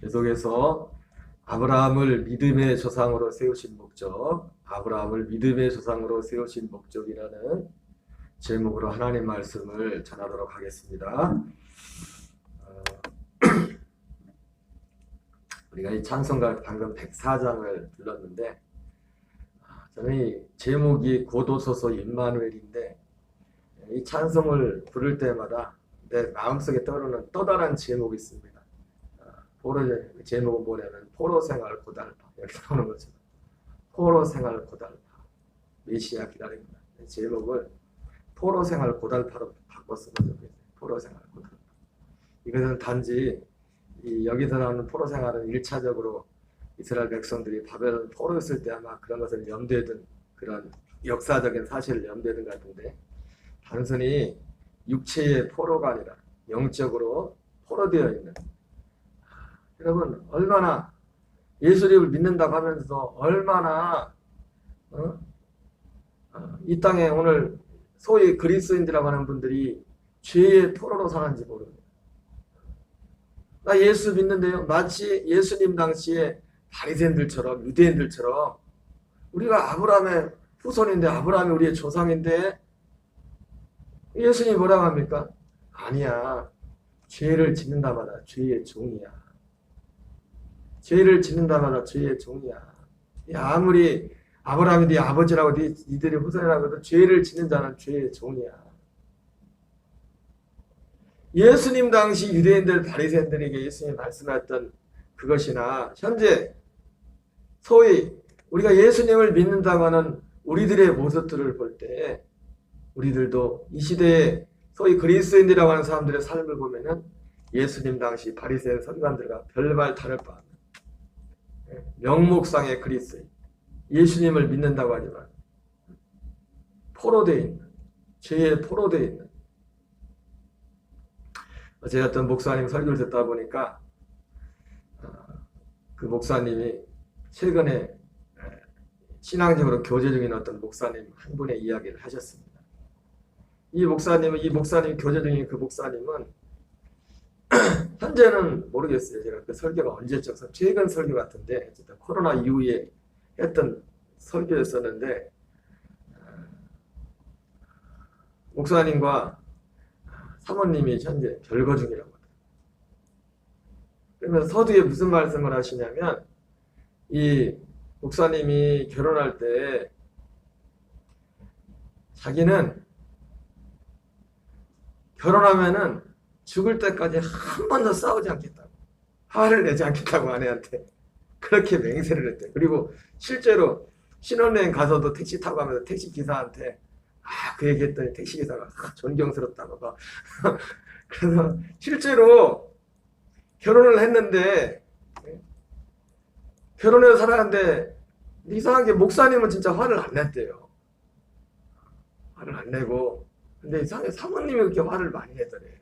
계속해서 아브라함을 믿음의 조상으로 세우신 목적, 아브라함을 믿음의 조상으로 세우신 목적이라는 제목으로 하나님 말씀을 전하도록 하겠습니다. 우리가 이 찬송가 방금 104장을 불렀는데, 저는 이 제목이 고도소서 임마누엘인데, 이 찬송을 부를 때마다 내 마음속에 떠오르는 또 다른 제목이 있습니다. 제목은 뭐냐면 포로생활 고달파. 여기 나오는 거죠. 포로생활 고달파. 메시아 기다립니다. 제목을 포로생활 고달파로 바꿨어요. 포로생활 고달파. 이것은 단지 여기서 나오는 포로생활은 1차적으로 이스라엘 백성들이 바벨론 포로였을 때 아마 그런 것을 염두에 둔 그런 역사적인 사실을 염두에 둔 것 같은데, 단순히 육체의 포로가 아니라 영적으로 포로되어 있는, 여러분 얼마나 예수님을 믿는다고 하면서 얼마나 이 땅에 오늘 소위 그리스도인이라고 하는 분들이 죄의 포로로 사는지 모릅니다. 나 예수 믿는데요. 마치 예수님 당시에 바리새인들처럼, 유대인들처럼 우리가 아브라함의 후손인데, 아브라함이 우리의 조상인데 예수님이 뭐라고 합니까? 아니야. 죄를 짓는다마다 죄의 종이야. 죄를 짓는다마다 죄의 종이야. 아무리 아브라함이 네 아버지라고 니들이 후손이라고 해도 죄를 짓는 자는 죄의 종이야. 예수님 당시 유대인들 바리새인들에게 예수님이 말씀하셨던 그것이나, 현재 소위 우리가 예수님을 믿는다고 하는 우리들의 모습들을 볼 때, 우리들도 이 시대에 소위 그리스도인이라고 하는 사람들의 삶을 보면은 예수님 당시 바리새인 서기관들과 별말 다를 바 없는 명목상의 그리스도인, 예수님을 믿는다고 하지만 포로되어 있는, 죄에 포로되어 있는. 제가 어떤 목사님 설교를 듣다 보니까 그 목사님이 최근에 신앙적으로 교제 중인 어떤 목사님 한 분의 이야기를 하셨습니다. 이 목사님 교제 중인 그 목사님은 현재는 모르겠어요. 제가 그 설교가 언제적 최근 설교 같은데, 어쨌든 코로나 이후에 했던 설교였었는데, 목사님과 사모님이 현재 별거 중이라고 합니다. 그러면서 서두에 무슨 말씀을 하시냐면, 이 목사님이 결혼할 때 자기는 결혼하면은 죽을 때까지 한 번도 싸우지 않겠다고, 화를 내지 않겠다고 아내한테 그렇게 맹세를 했대. 그리고 실제로 신혼여행 가서도 택시 타고 가면서 택시 기사한테 그 얘기했더니 택시 기사가 존경스럽다고 막 그래서 실제로 결혼을 했는데, 결혼해서 살았는데 이상하게 목사님은 진짜 화를 안 냈대요. 화를 안 내고, 근데 이상하게 사모님이 그렇게 화를 많이 내더래.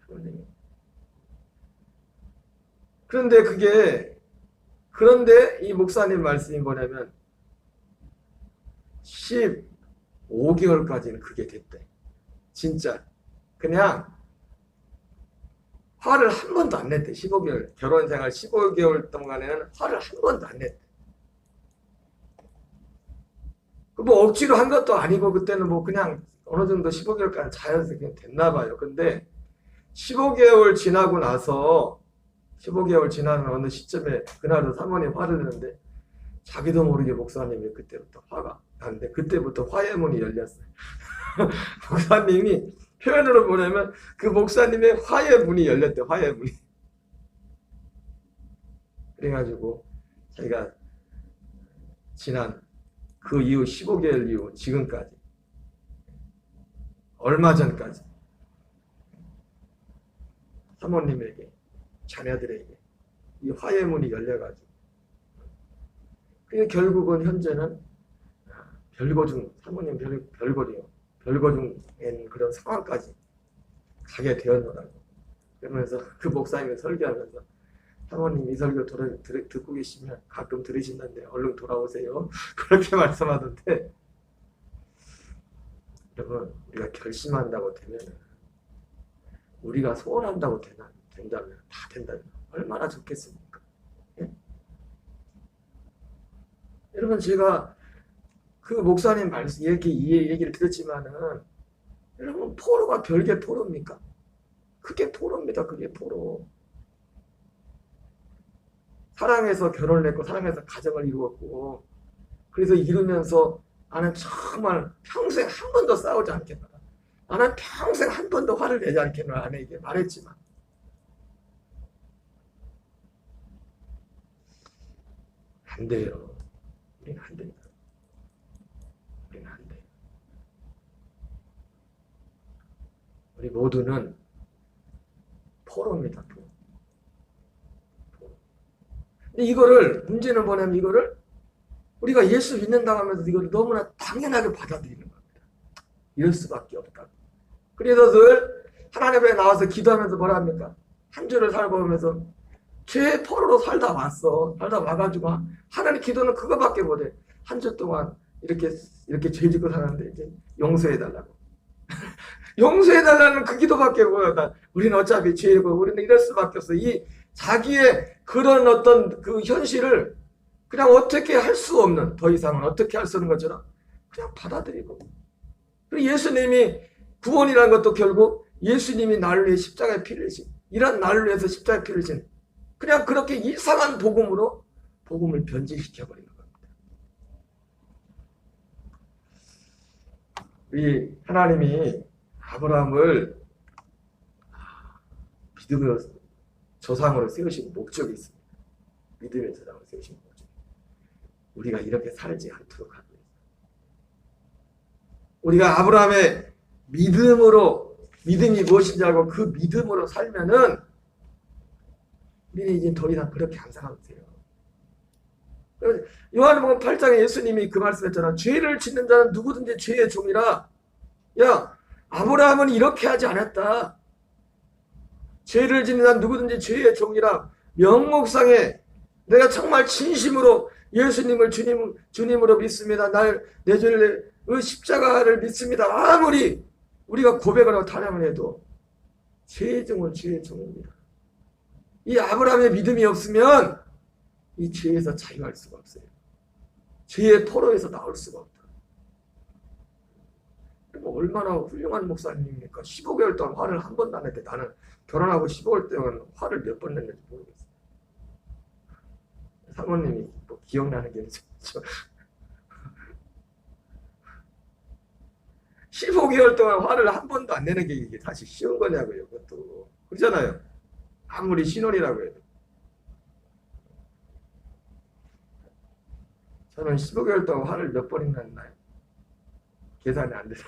사모님이. 그런데 이 목사님 말씀이 뭐냐면 15개월까지는 그게 됐대. 진짜 그냥 화를 한 번도 안 냈대. 15개월 결혼 생활 15개월 동안에는 화를 한 번도 안 냈대. 뭐 억지로 한 것도 아니고, 그때는 뭐 그냥 어느 정도 15개월까지 자연스럽게 그냥 됐나 봐요. 근데 15개월 지나고 나서 15개월 지나는 어느 시점에 그날도 사모님 화를 내는데, 자기도 모르게 목사님이 그때부터 화가 나는데, 그때부터 화의 문이 열렸어요. 목사님이 표현으로 보내면 그 목사님의 화의 문이 열렸대. 화의 문이. 그래가지고 자기가 지난 그 이후 15개월 이후 지금까지, 얼마 전까지 사모님에게, 자녀들에게 이 화의 문이 열려가지고, 그게 결국은 현재는 별거중, 사모님 별거중인 그런 상황까지 가게 되었노라고. 그러면서 그 목사님이 설교하면서, 사모님 이 설교 듣고 계시면 가끔 들으신다는데 얼른 돌아오세요. 그렇게 말씀하던데, 여러분, 우리가 결심한다고 되면, 우리가 소원한다고 된다면 다 된다는 거예요. 얼마나 좋겠습니까? 예? 여러분 제가 그 목사님 말씀 이렇게 이 얘기를 들었지만은 여러분 포로가 별개 포로입니까? 그게 포로입니다. 그게 포로. 사랑해서 결혼을 했고 사랑해서 가정을 이루었고 그래서 이루면서 나는 정말 평생 한 번도 싸우지 않겠노라. 나는 평생 한 번도 화를 내지 않겠노라. 아내에게 말했지만 안 돼요. 우리는 안 됩니다. 우리는 안 돼요. 우리 모두는 포로입니다. 포로. 근데 이거를 문제는 뭐냐면 이거를 우리가 예수 믿는다고 하면서 이걸 너무나 당연하게 받아들이는 겁니다. 이럴 수밖에 없다. 그래서 늘 하나님 앞에 나와서 기도하면서 뭐라 합니까? 한 주를 살아보면서 죄의 포로로 살다 왔어. 살다 와가지고 하나님 기도는 그거밖에 못해. 한 주 동안 이렇게 죄 짓고 살았는데 이제 용서해달라고. 용서해달라는 그 기도밖에 못해. 우리는 어차피 죄이고 우리는 이럴 수밖에 없어. 이 자기의 그런 어떤 그 현실을 그냥 어떻게 할 수 없는, 더 이상은 어떻게 할 수 없는 것처럼 그냥 받아들이고. 그리고 예수님이 구원이라는 것도 결국 예수님이 나를 위해 십자가에 피를 흘리신, 이런 나를 위해서 십자가에 피를 흘리신, 그냥 그렇게 이상한 복음으로 복음을 변질시켜버리는 겁니다. 우리 하나님이 아브라함을 믿음의 조상으로 세우신 목적이 있습니다. 믿음의 조상으로 세우신 목적. 우리가 이렇게 살지 않도록 하기 위해서. 우리가 아브라함의 믿음이 무엇인지 알고 그 믿음으로 살면은 우리는 이제 더 이상 그렇게 안 살아도 돼요. 요한복음 8장에 예수님이 그 말씀했잖아. 죄를 짓는 자는 누구든지 죄의 종이라. 야, 아브라함은 이렇게 하지 않았다. 죄를 짓는 자는 누구든지 죄의 종이라. 명목상에 내가 정말 진심으로 예수님을 주님으로 믿습니다. 내 죄를 십자가를 믿습니다. 아무리 우리가 고백을 하고 탄양을 해도 죄의 종은 죄의 종입니다. 이 아브라함의 믿음이 없으면 이 죄에서 자유할 수가 없어요. 죄의 포로에서 나올 수가 없다. 얼마나 훌륭한 목사님입니까? 15개월 동안 화를 한 번도 안 했는데 나는 결혼하고 15개월 동안 화를 몇 번 냈는지 모르겠어요. 사모님이 뭐 기억나는 게 있죠. 15개월 동안 화를 한 번도 안 내는 게 이게 사실 쉬운 거냐고요. 그것도 그렇잖아요. 아무리 신혼이라고 해도. 저는 15개월 동안 화를 몇 번이나 했나요? 계산이 안 돼서.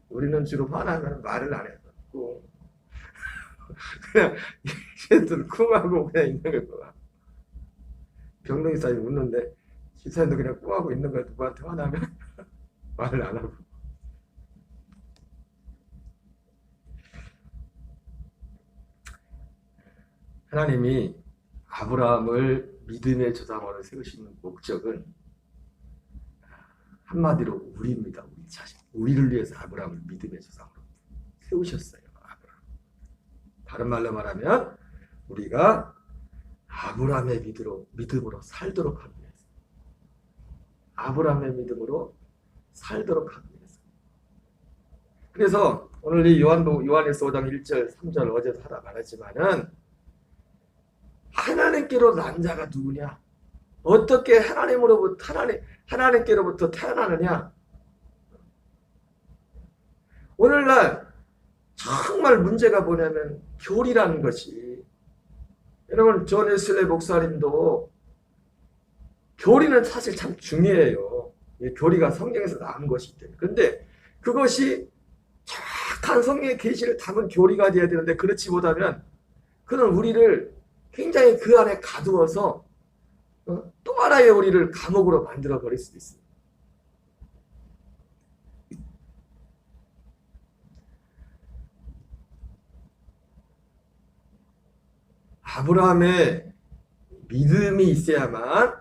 우리는 주로 화나면 말을 안 했고 그냥 얘들 쿵하고 그냥 있는 거야. 병동이 사이 웃는데 기사님도 그냥 쿵하고 있는 거야. 누구한테 화나면 말을 안 하고. 하나님이 아브라함을 믿음의 조상으로 세우시는 목적은 한마디로 우리입니다. 우리 자신. 우리를 위해서 아브라함을 믿음의 조상으로 세우셨어요. 아브라함. 다른 말로 말하면 우리가 아브라함의 믿음으로 살도록 하기 위해서. 아브라함의 믿음으로 살도록 하기 위해서. 그래서 오늘 이 요한일서 5장 1절 3절 어제도 하다 말했지만은 하나님께로 난 자가 누구냐? 어떻게 하나님께로부터 태어나느냐? 오늘날 정말 문제가 뭐냐면 교리라는 것이, 여러분 존 웨슬리 목사님도 교리는 사실 참 중요해요. 교리가 성경에서 나온 것이기 때문에. 그런데 그것이 정확한 성경의 계시를 담은 교리가 되어야 되는데 그렇지 못하면 그는 우리를 굉장히 그 안에 가두어서 또 하나의 우리를 감옥으로 만들어 버릴 수도 있습니다. 아브라함의 믿음이 있어야만,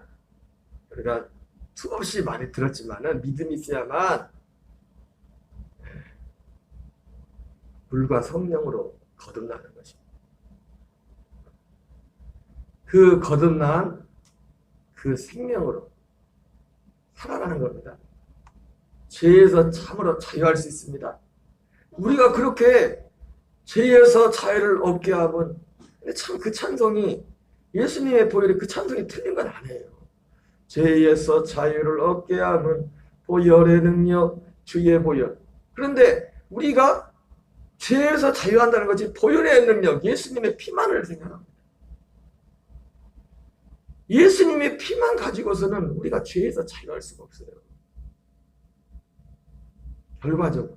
우리가 수없이 많이 들었지만은 믿음이 있어야만 물과 성령으로 거듭나는 것입니다. 그 거듭난 그 생명으로 살아가는 겁니다. 죄에서 참으로 자유할 수 있습니다. 우리가 그렇게 죄에서 자유를 얻게 하면 참 그 찬송이 예수님의 보혈이 그 찬송이 틀린 건 아니에요. 죄에서 자유를 얻게 하면 보혈의 능력 주의 보혈. 그런데 우리가 죄에서 자유한다는 것이 보혈의 능력 예수님의 피만을 생각합니다. 예수님의 피만 가지고서는 우리가 죄에서 자유할 수가 없어요. 결과적으로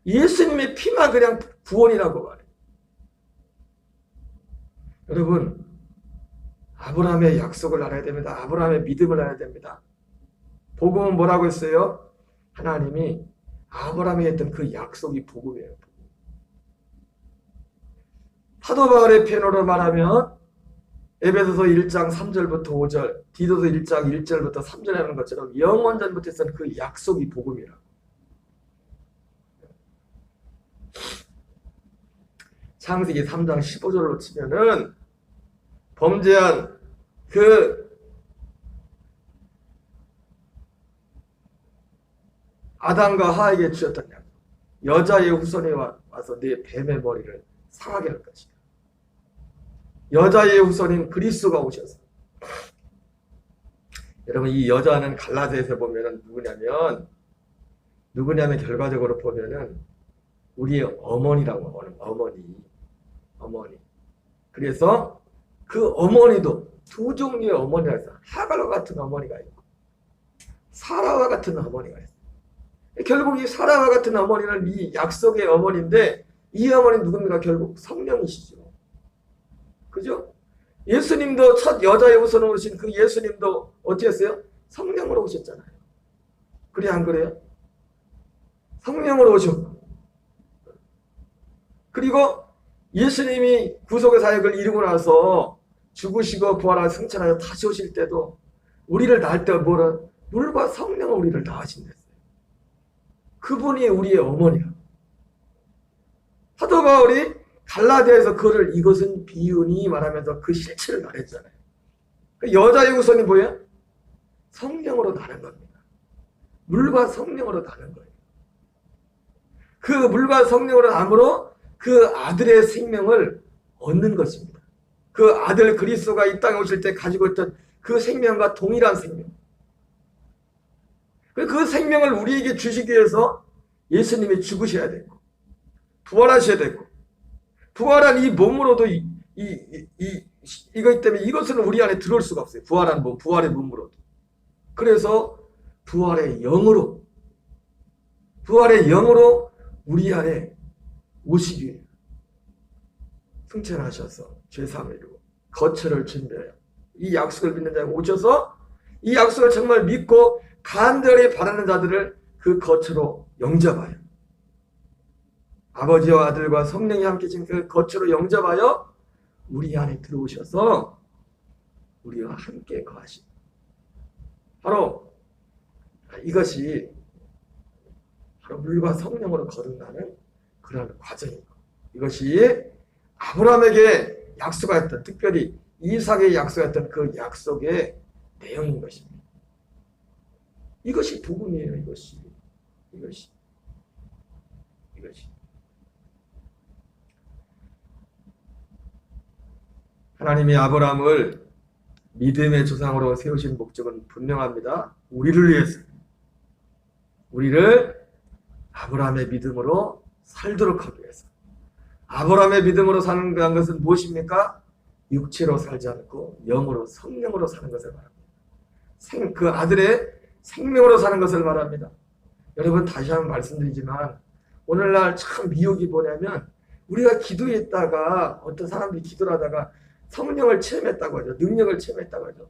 예수님의 피만 그냥 구원이라고 말해요. 여러분, 아브라함의 약속을 알아야 됩니다. 아브라함의 믿음을 알아야 됩니다. 복음은 뭐라고 했어요? 하나님이 아브라함이 했던 그 약속이 복음이에요. 사도 바울의 표현으로 말하면 에베소서 1장 3절부터 5절, 디도서 1장 1절부터 3절 하는 것처럼 영원전부터 했던 그 약속이 복음이라고. 창세기 3장 15절로 치면은 범죄한 그 아담과 하에게 주셨던 약속. 여자의 후손이 와서 네 뱀의 머리를 상하게 할 것이다. 여자의 후손인 그리스도가 오셔서. 여러분, 이 여자는 갈라디아에서 보면은 누구냐면 결과적으로 보면은 우리의 어머니라고 하는 어머니. 그래서 그 어머니도 두 종류의 어머니가 있어요. 하갈과 같은 어머니가 있고 사라와 같은 어머니가 있어요. 결국 이 사라와 같은 어머니는 이 약속의 어머니인데 이 어머니는 누굽니까? 결국 성령이시죠. 그죠? 예수님도 첫 여자의 후손으로 오신 그 예수님도 어떻게 했어요? 성령으로 오셨잖아요. 그래 안 그래요? 성령으로 오셨고 그리고 예수님이 구속의 사역을 이루고 나서 죽으시고 부활하여 승천하여 다시 오실 때도 우리를 낳을 때 뭐라? 물과 성령으로 우리를 낳으신댔어요. 그분이 우리의 어머니야. 사도 바울이 갈라디아에서 그를 이것은 비유니 말하면서 그 실체를 말했잖아요. 그 여자의 후손이 뭐예요? 성령으로 나는 겁니다. 물과 성령으로 나는 거예요. 그 물과 성령으로 남으로 그 아들의 생명을 얻는 것입니다. 그 아들 그리스도가 이 땅에 오실 때 가지고 있던 그 생명과 동일한 생명. 그 생명을 우리에게 주시기 위해서 예수님이 죽으셔야 되고 부활하셔야 되고 부활한 이 몸으로도 이것 때문에 이것은 우리 안에 들어올 수가 없어요. 부활한 몸, 부활의 몸으로도. 그래서 부활의 영으로 우리 안에 오시기 위해 승천하셔서 죄사함을 이루고 거처를 준비하여 이 약속을 믿는 자가 오셔서 이 약속을 정말 믿고 간절히 바라는 자들을 그 거처로 영접하여 아버지와 아들과 성령이 함께 지금 그 거처로 영접하여 우리 안에 들어오셔서 우리와 함께 거하시고 바로 이것이 바로 물과 성령으로 거듭나는 그런 과정입니다. 이것이 아브라함에게 약속하였던 특별히 이삭에게 약속하였던 그 약속의 내용인 것입니다. 이것이 복음이에요. 이것이 하나님이 아브라함을 믿음의 조상으로 세우신 목적은 분명합니다. 우리를 위해서 우리를 아브라함의 믿음으로 살도록 하기 위해서. 아브라함의 믿음으로 사는 것은 무엇입니까? 육체로 살지 않고 영으로 성령으로 사는 것을 말합니다. 그 아들의 생명으로 사는 것을 말합니다. 여러분 다시 한번 말씀드리지만 오늘날 참 미혹이 뭐냐면 우리가 기도했다가 어떤 사람들이 기도를 하다가 성령을 체험했다고 하죠. 능력을 체험했다고 하죠.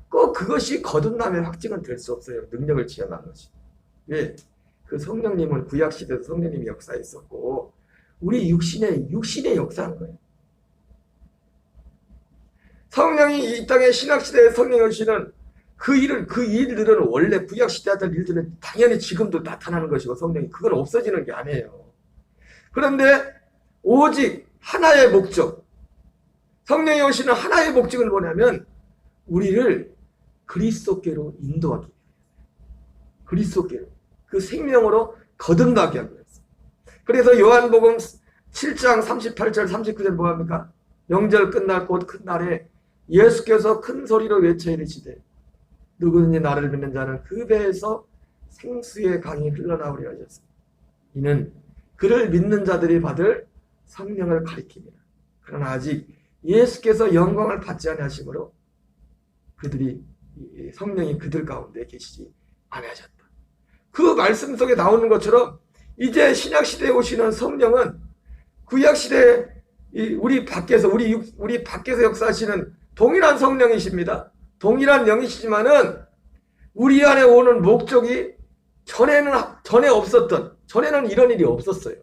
꼭 그것이 거듭남의 확증은 될 수 없어요. 능력을 체험한 것이. 왜? 그 성령님은 구약시대에서 성령님이 역사했었고 우리 육신의 역사한 거예요. 성령이 이 땅의 신학시대에 성령이 오시는 그 일들은 원래 구약시대 하던 일들은 당연히 지금도 나타나는 것이고 성령이 그건 없어지는 게 아니에요. 그런데 오직 하나의 목적 성령이 오시는 하나의 목적은 뭐냐면 우리를 그리스도께로 인도하기 위해서, 그리스도께로 그 생명으로 거듭나게 하기 위해서. 그래서 요한복음 7장 38절 39절 뭐합니까? 명절 끝날 곧 큰 날에 예수께서 큰 소리로 외쳐 이르시되 누구든지 나를 믿는 자는 그 배에서 생수의 강이 흘러나오리 하셨습니다. 이는 그를 믿는 자들이 받을 성령을 가리킵니다. 그러나 아직 예수께서 영광을 받지 아니하심으로 그들이 성령이 그들 가운데 계시지 아니하셨다. 그 말씀 속에 나오는 것처럼 이제 신약 시대에 오시는 성령은 구약 시대에 우리 밖에서 역사하시는 동일한 성령이십니다. 동일한 영이시지만은 우리 안에 오는 목적이 전에 없었던, 전에는 이런 일이 없었어요.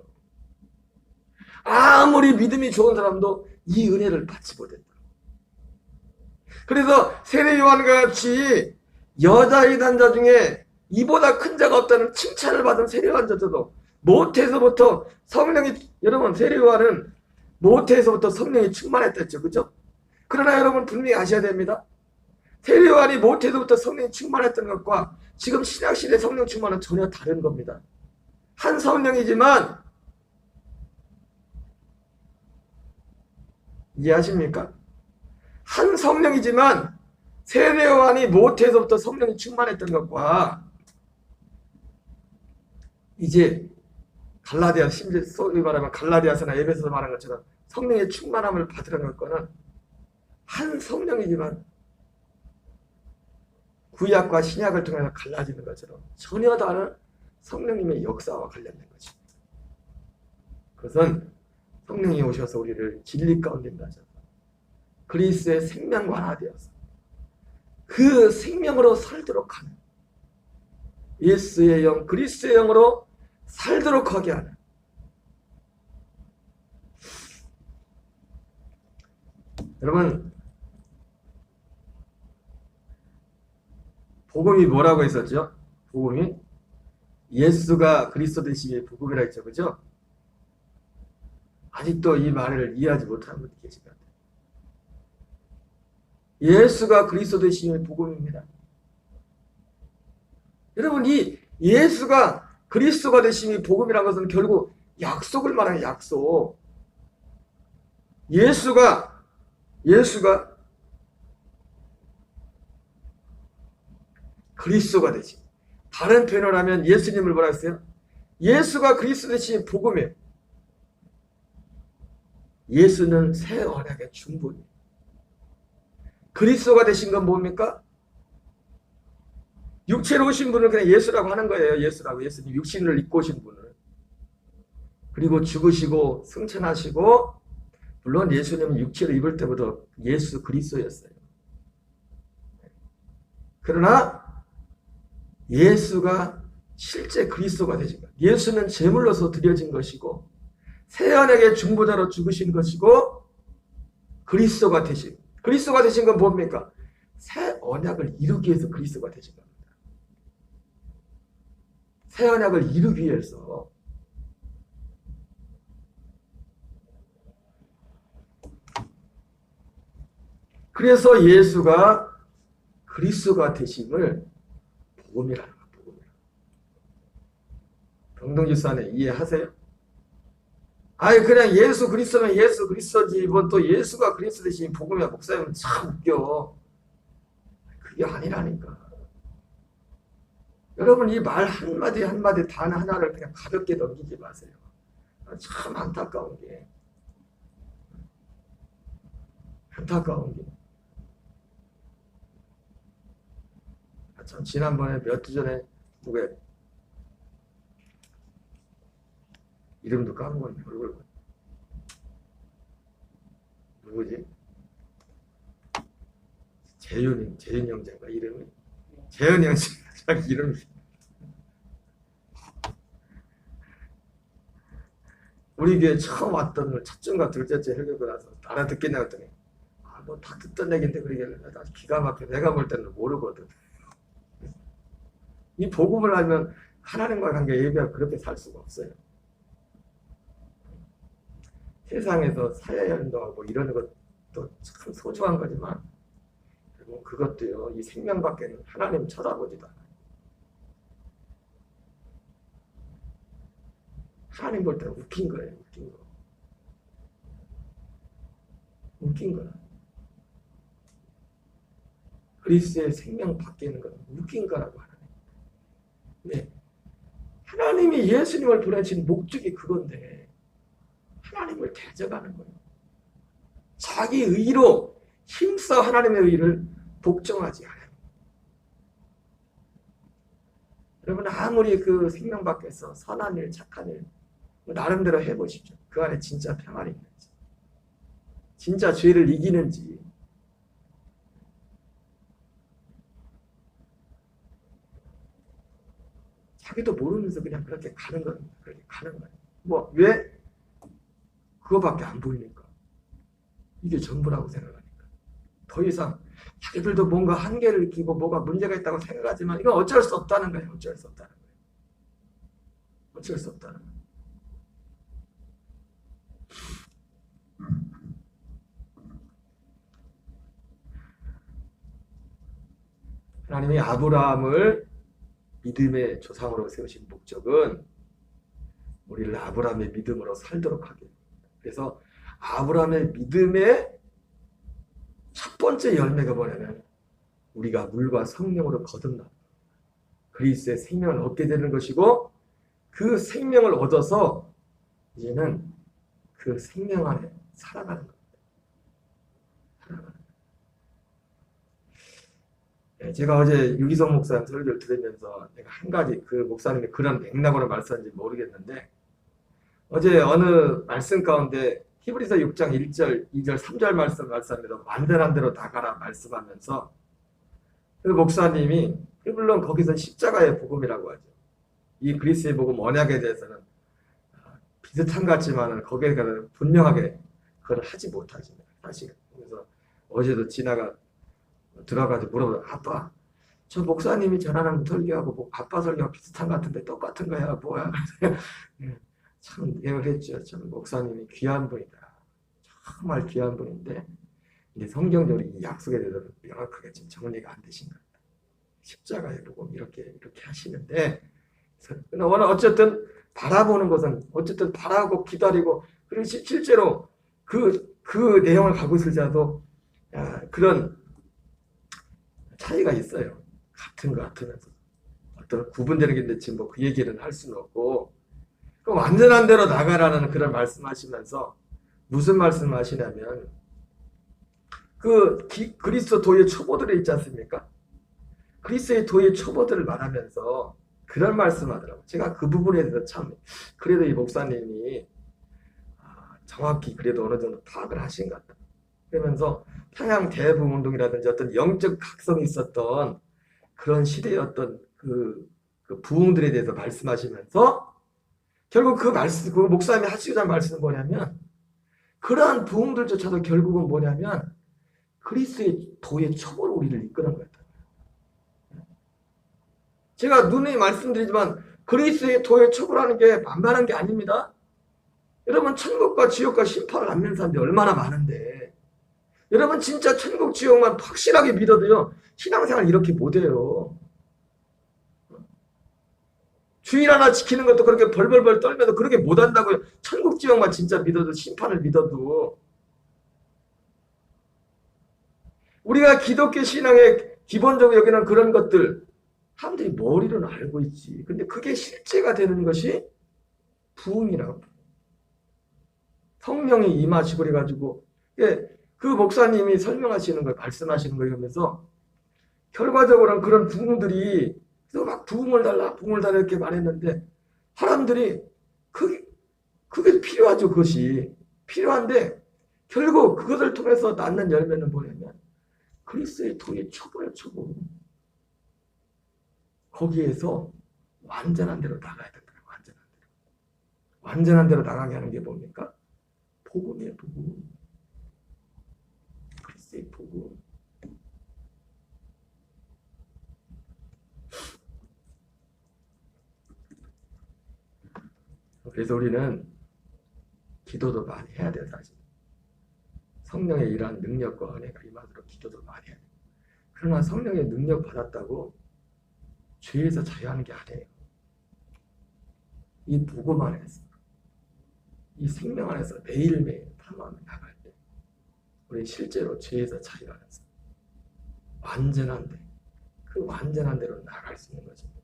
아무리 믿음이 좋은 사람도 이 은혜를 받지 못했다. 그래서 세례 요한과 같이 여자 이단자 중에 이보다 큰 자가 없다는 칭찬을 받은 세례 요한조차도 모태에서부터 성령이, 여러분 세례 요한은 모태에서부터 성령이 충만했댔죠. 그죠? 그러나 여러분 분명히 아셔야 됩니다. 세례 요한이 모태에서부터 성령이 충만했던 것과 지금 신약시대 성령 충만은 전혀 다른 겁니다. 한 성령이지만, 이해하십니까? 한 성령이지만 세례 요한이 모태에서부터 성령이 충만했던 것과 이제 갈라디아, 심지어 소위 말하면 갈라디아서나 에베소서 말한 것처럼 성령의 충만함을 받으라는 것과는 한 성령이지만 구약과 신약을 통해서 갈라지는 것처럼 전혀 다른 성령님의 역사와 관련된 것입니다. 그것은 성령이 오셔서 우리를 진리 가운데 인도하셔서 그리스도의 생명과 하나 되어서 그 생명으로 살도록 하는, 예수의 영, 그리스도의 영으로 살도록 하게 하는, 여러분 복음이 뭐라고 했었죠? 복음이 예수가 그리스도 되심이 복음이라 했죠. 그죠? 아직도 이 말을 이해하지 못하는 분이 계신 것 같아요. 예수가 그리스도 되심이 복음입니다. 여러분 이 예수가 그리스도가 되심이 복음이라는 것은 결국 약속을 말하는 약속. 예수가 그리스도가 되심. 다른 표현을 하면 예수님을 뭐라 했어요? 예수가 그리스도 되심이 복음이에요. 예수는 새 언약의 중보입니다. 그리스도가 되신 건 뭡니까? 육체로 오신 분을 그냥 예수라고 하는 거예요. 예수라고. 예수님 육신을 입고 오신 분을. 그리고 죽으시고 승천하시고, 물론 예수님은 육체를 입을 때부터 예수 그리스도였어요. 그러나 예수가 실제 그리스도가 되신 거예요. 예수는 제물로서 드려진 것이고 새 언약의 중보자로 죽으신 것이고 그리스도가 되신 건 뭡니까? 새 언약을 이루기 위해서 그리스도가 되신 겁니다. 새 언약을 이루기 위해서. 그래서 예수가 그리스도가 되심을 복음이라는 거예요. 복음이라는. 동동지사는 이해하세요? 아니 그냥 예수 그리스도면 예수 그리스도지 뭐 또 예수가 그리스도 되심이 복음이야. 목사님은 참 웃겨. 그게 아니라니까. 여러분 이 말 한마디 한마디 단 하나를 그냥 가볍게 넘기지 마세요. 참 안타까운 게 참 지난번에 몇 주 전에 누가 이름도 까먹었네. 얼굴 누구지? 재윤 형제인가 이름이? 재윤 형제 자기 이름이. 우리 교회 처음 왔던 첫째인가 둘째째 해결고 나서 알아듣겠냐 했더니 뭐 다 듣던 얘기인데 그러길래 나 기가 막혀. 내가 볼 때는 모르거든. 이 복음을 알면 하나님과 관계 예배하고 그렇게 살 수가 없어요. 세상에서 사회운동하고 이런 것 또 참 소중한 거지만 그것도요, 이 생명밖에는 하나님 쳐다보지도 않아요. 하나님 볼 때는 웃긴 거예요. 웃긴 거. 웃긴 거야. 그리스도의 생명 밖에 있는 건 웃긴 거라고 하나님. 네. 하나님이 예수님을 보내신 목적이 그건데 하나님을 대적하는 거예요. 자기 의로 힘써 하나님의 의를 복종하지 않아요. 여러분 아무리 그 생명 밖에서 선한 일, 착한 일 나름대로 해보십시오. 그 안에 진짜 평안이 있는지, 진짜 죄를 이기는지. 자기도 모르면서 그냥 그렇게 가는 겁니다. 그렇게 가는 거예요. 뭐 왜? 그거밖에 안 보이니까. 이게 전부라고 생각하니까. 더 이상 자기들도 뭔가 한계를 느끼고 뭐가 문제가 있다고 생각하지만 이건 어쩔 수 없다는 거예요. 어쩔 수 없다는 거예요. 어쩔 수 없다는 거예요. 하나님이 아브라함을 믿음의 조상으로 세우신 목적은 우리를 아브라함의 믿음으로 살도록 하게. 그래서 아브라함의 믿음의 첫 번째 열매가 뭐냐면 우리가 물과 성령으로 거듭나 그리스도의 생명을 얻게 되는 것이고 그 생명을 얻어서 이제는 그 생명 안에 살아가는 겁니다. 제가 어제 유기성 목사님 설교를 들으면서 내가 한 가지 그 목사님이 그런 맥락으로 말씀하는지 모르겠는데 어제 어느 말씀 가운데 히브리서 6장 1절, 2절, 3절 말씀합니다. 완전한 대로 나가라 말씀하면서 그 목사님이 물론 거기서 십자가의 복음이라고 하죠. 이 그리스의 복음 언약에 대해서는 비슷한 것 같지만 거기에 분명하게 그걸 하지 못하십니다. 사실. 그래서 어제도 지나가 들어가서 물어보다 아빠 저 목사님이 전하는 설교하고 뭐 아빠 설교가 비슷한 것 같은데 똑같은 거야 뭐야. 참 예언했죠. 참 목사님이 귀한 분이다. 정말 귀한 분인데 이제 성경적으로 이 약속에 대해서 명확하게 지금 정리가 안 되신 것 같아요. 십자가의 복음 이렇게 하시는데 오늘 어쨌든 바라보는 것은 어쨌든 바라고 기다리고 그리고 실제로 그 내용을 갖고 있을지라도 그런 차이가 있어요. 같은 거 같으면서 어떤 구분되는 게 있는데 지금 뭐 그 얘기는 할 수는 없고 완전한 대로 나가라는 그런 말씀하시면서 무슨 말씀하시냐면 그리스도 도의 초보들이 있지 않습니까? 그리스도의 도의 초보들을 말하면서 그런 말씀하더라고요. 제가 그 부분에 대해서 참 그래도 이 목사님이 정확히 그래도 어느 정도 파악을 하신 것 같다. 그러면서 평양 대부흥운동이라든지 어떤 영적 각성이 있었던 그런 시대의 어떤 그 부흥들에 대해서 말씀하시면서 결국 그 목사님이 하시고자 하는 말씀은 뭐냐면 그러한 부흥들조차도 결국은 뭐냐면 그리스도의 도의 초보로 우리를 이끄는 거였다. 제가 누누이 말씀드리지만 그리스도의 도의 초보라는 게 만만한 게 아닙니다. 여러분 천국과 지옥과 심판을 안는 사람들이 얼마나 많은데 여러분 진짜 천국 지옥만 확실하게 믿어도요 신앙생활 이렇게 못해요. 주일 하나 지키는 것도 그렇게 벌벌벌 떨면서 그렇게 못한다고요. 천국 지옥만 진짜 믿어도 심판을 믿어도 우리가 기독교 신앙의 기본적으로 여기는 그런 것들 사람들이 머리로는 알고 있지. 근데 그게 실제가 되는 것이 부흥이라고. 성령이 임하시고 그래가지고 그 목사님이 설명하시는 걸 말씀하시는 걸 하면서 결과적으로는 그런 부흥들이 막 부흥을 달라 이렇게 말했는데 사람들이 그게 필요하죠. 그것이 필요한데 결국 그것을 통해서 낳는 열매는 뭐냐면 그리스도의 도의 초보예요. 초보. 거기에서 완전한 대로 나가야 된다. 완전한 대로 나가게 하는 게 뭡니까? 복음이에요. 복음. 그리스도의 복음. 그래서 우리는 기도도 많이 해야 돼요. 사실. 성령의 일한 능력과 은혜가 임하도록 기도도 많이 해요. 그러나 성령의 능력 받았다고 죄에서 자유하는 게 아니에요. 이 복음 안에서, 이 생명 안에서 매일매일 탐험을 나갈 때 우리 실제로 죄에서 자유하면서 완전한 데, 그 완전한 대로 나갈 수 있는 것입니다.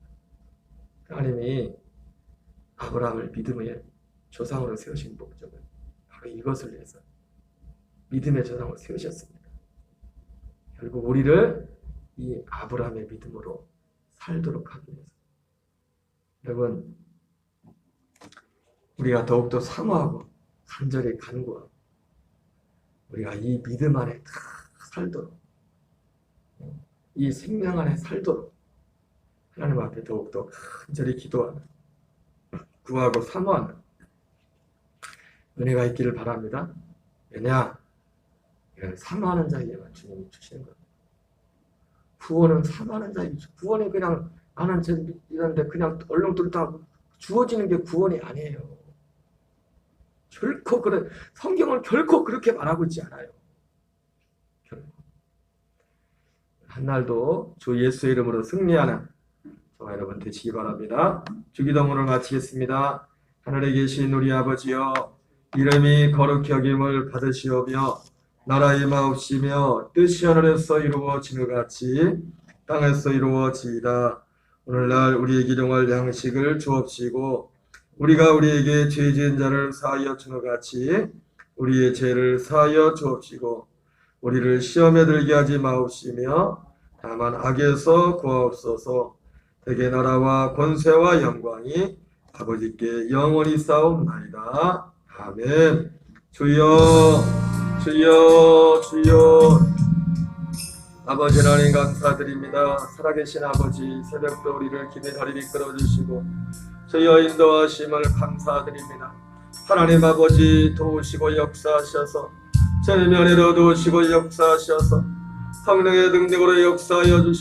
하나님이 아브라함을 믿음의 조상으로 세우신 목적은 바로 이것을 위해서 믿음의 조상으로 세우셨습니다. 결국 우리를 이 아브라함의 믿음으로 살도록 하기 위해서. 여러분, 우리가 더욱더 사모하고 간절히 간구하고 우리가 이 믿음 안에 다 살도록, 이 생명 안에 살도록 하나님 앞에 더욱더 간절히 기도하는, 구하고 사모하는 은혜가 있기를 바랍니다. 왜냐? 이건 사모하는 자에게만 주님이 주시는 겁니다. 구원은 사모하는 자에게, 구원이 그냥 나는 이런데 그냥 얼렁뚱땅 주어지는 게 구원이 아니에요. 결코 그런, 성경은 결코 그렇게 말하고 있지 않아요. 결코. 한날도 주 예수의 이름으로 승리하는 저와 여러분 되시기 바랍니다. 주기도문을 마치겠습니다. 하늘에 계신 우리 아버지여, 이름이 거룩히 여김을 받으시오며 나라의 마옵시며 뜻이 하늘에서 이루어지는 같이 땅에서 이루어지이다. 오늘날 우리에게 일용할 양식을 주옵시고 우리가 우리에게 죄 지은 자를 사하여 주는 같이 우리의 죄를 사하여 주옵시고 우리를 시험에 들게 하지 마옵시며 다만 악에서 구하옵소서. 대개 나라와 권세와 영광이 아버지께 영원히 싸움나이다. 아멘. 주여 주여 주여. 아버지 하나님 감사드립니다. 살아계신 아버지, 새벽도 우리를 기대 다리를 이끌어주시고 주여 인도하심을 감사드립니다. 하나님 아버지 도우시고 역사하셔서 제 면회로 도우시고 역사하셔서 성령의 능력으로 역사하여 주시고